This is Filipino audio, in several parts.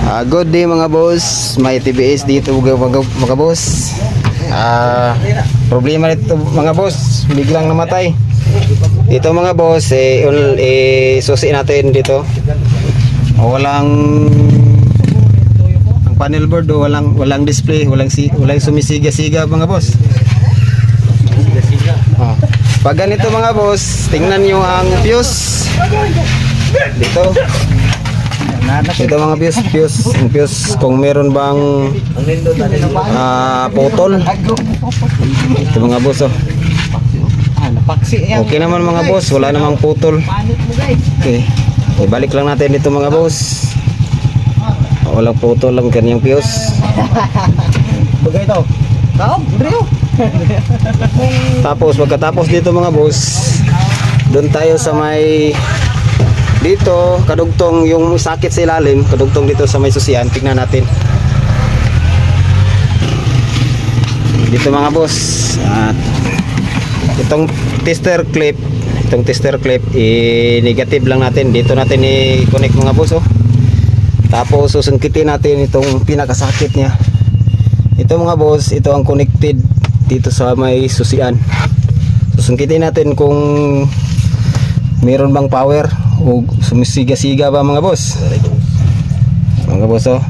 Good day mga boss, may TBS dito mga boss. Problema nito mga boss, biglang namatay. Dito mga boss, susi natin dito. Walang ang panel board, walang display, walang sumisiga-siga mga boss. Pag ganito mga boss, tingnan nyo ang fuse dito. Ito mga fuse kung meron bang putol. Ito mga boss, oh. Okay naman mga boss, wala namang putol. Okay, ibalik lang natin dito mga boss. Walang putol lang kanyang fuse. Bagay ito. Tapos pagkatapos dito mga boss, doon tayo sa may dito, kadugtong yung sakit sa ilalim, kadugtong dito sa may susian. Tignan natin dito mga boss. At itong tester clip, negative lang natin. Dito natin i-connect mga boss, oh. Tapos susungkitin natin itong pinakasakit niya. Ito mga boss, ito ang connected dito sa may susian. Susungkitin natin kung meron bang power o sumisiga-siga ba mga boss. Mga boss, oh.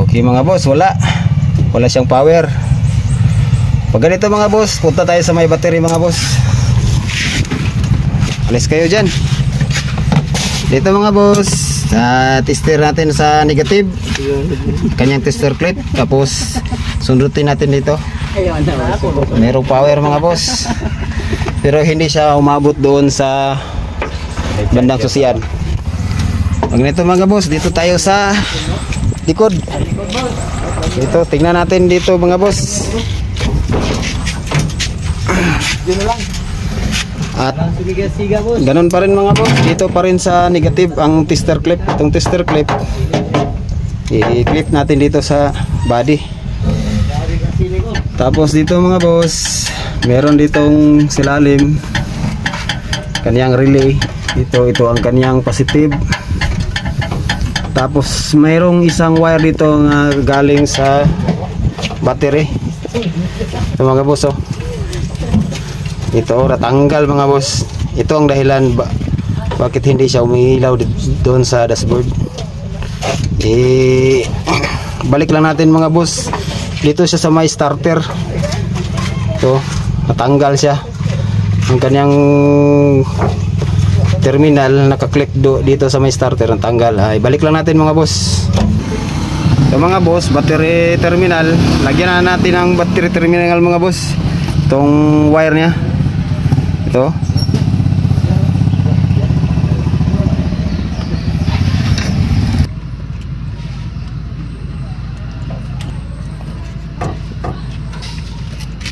Okay mga boss, wala siyang power. Pag ganito mga boss, punta tayo sa may battery mga boss. Alis kayo dyan. Dito mga boss, tester natin sa negative kanyang tester clip. Tapos sundutin natin dito. Merong power mga boss, pero hindi siya umabot doon sa bandang susian. Pag nito mga boss, dito tayo sa likod. Dito, tingnan natin dito mga boss. At ganun pa rin mga boss, dito pa rin sa negative ang tester clip. Itong tester clip, i-clip natin dito sa body. Tapos dito mga boss, meron ditong silalim kanyang relay. Ito ang kanyang positive. Tapos mayroong isang wire dito nga galing sa battery. Ito mga boss, oh. Ito natanggal mga boss. Ito ang dahilan bakit hindi siya umiilaw doon sa dashboard. Balik lang natin mga boss. Dito siya sa may starter. Ito, natanggal siya. Ang kanyang terminal nakaklik dito sa may starter, natanggal. Balik lang natin mga boss. Ito mga boss, battery terminal. Lagyan na natin ang battery terminal mga boss. Itong wire niya. Ito.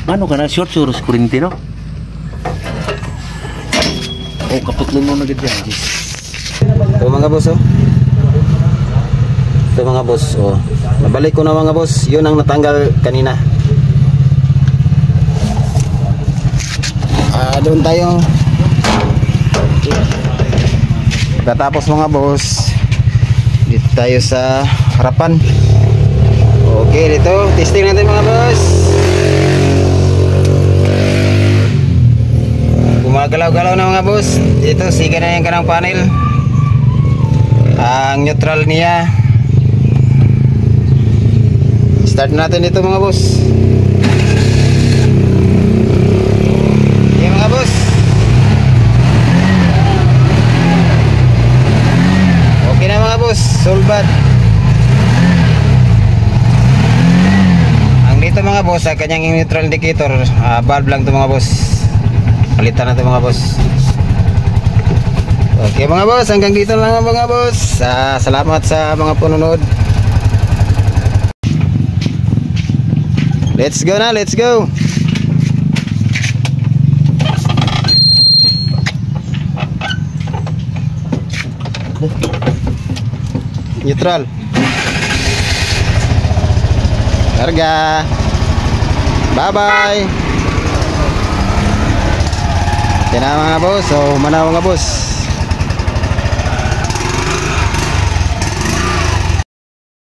Ano ka na? Short suros kurinti, no? Oh, kaputlong mo na ganda. Ito mga boss, oh. Ito mga boss, oh. Nabalik ko na mga boss. Yun ang natanggal kanina. Doon tayo. Tapos mga boss, dito tayo sa harapan. Okay, dito testing natin mga boss. Gumagalaw-galaw na mga boss. Ito, siga na yung kanang panel. Ang neutral niya. Start natin ito mga boss. Okay mga boss. Okay na mga boss, solbad. Ang dito mga boss, kanyang neutral indicator, valve lang ito mga boss. Palitan natin mga boss. Okay mga boss, hanggang dito lang mga boss. Salamat sa mga panonood. Let's go na, let's go. Neutral. Karga. Bye bye. Yan na mga boss. So manaw mga boss.